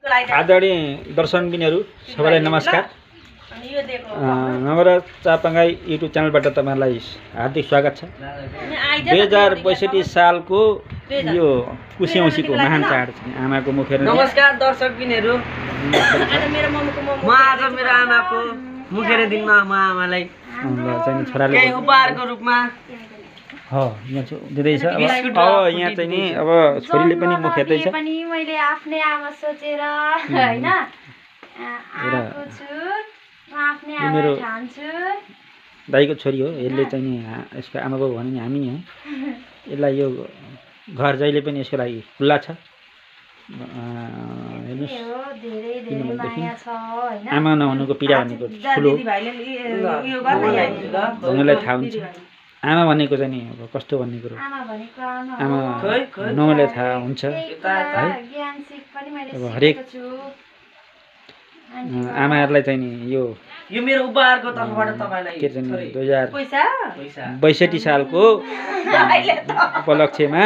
आदरणीय दर्शकबिनहरू सबैलाई नमस्कार। नवरत चापागाई युट्युब च्यानलबाट तपाईहरुलाई हार्दिक स्वागत छ। 2062 सालको यो कुशे औँसीको महान चाड छ। आमाको मुखेर नमस्कार दर्शकबिनहरू। म आज मेरो आमाको मुखेर दिनमा म आमालाई चाहिँ छोराले केही उपहारको रूपमा यहाँ दिँदैछ। अब यहाँ चाहिँ नि अब छोरीले पनि मुखेर्दैछ। पनि मैले आफ्नै आमा सोचेर हैन आएको छु। म आफ्नै आमा ठान्छु। दाइको छोरी हो। यसले चाहिँ नि यसको आमा बाउ भने नि हामी नै हो। यसलाई यो घर जहिले पनि यसको लागि खुल्ला छ। आमा नहुनुको पीडा भनेको ठुलो उनीहरूलाई थाहा हुन्छ। आमा भनेको चाहिँ नि अब कस्तो भन्ने कुरो आमा नहुनेलाई थाहा हुन्छ है। अब हरेक आमाहरूलाई चाहिँ नि यो मेरो उपहारको तर्फबाट तपाईलाई के चाहिँ 2062 सालको उपलक्ष्यमा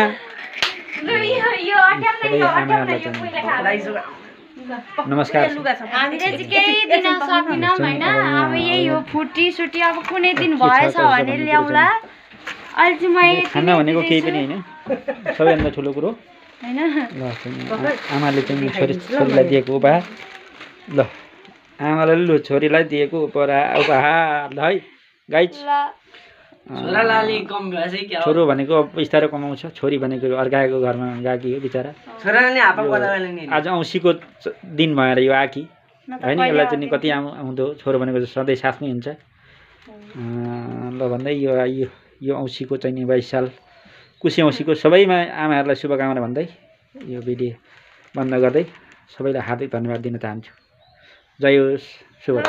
नमस्कार। हामीले चाहिँ केही दिन सकिनौँ हैन। अब यही हो फुटी सुटी अब कुनै दिन भएछ भने ल्याउला। अहिले चाहिँ मैले खाना भनेको केही पनि हैन। सबैभन्दा ठुलो कुरो हैन। ल आमाले चाहिँ छोरीलाई दिएको उपहार। ल आमाले लु छोरीलाई दिएको उपहार ल है गाइज। छोरालाई कम भएछ क्या। छोरो भनेको बिस्तारै कमाउँछ। छोरी भनेको अर्काको घरमा गएकी हो बिचरा। छोराले हापा पलाले नि आज औँसीको दिन भएर यो आकी हैन। यसलाई चाहिँ कति आउँदो छोरो भनेको सधैँ साथमै हुन्छ। ल भन्दै यो औँसीको चाहिँ नि 22 साल कुशे औँसीको सबैमा आमाहरूलाई शुभकामना भन्दै यो भिडियो बन्द गर्दै सबैलाई हार्दिक धन्यवाद दिन चाहन्छु। जय होस्। शुभ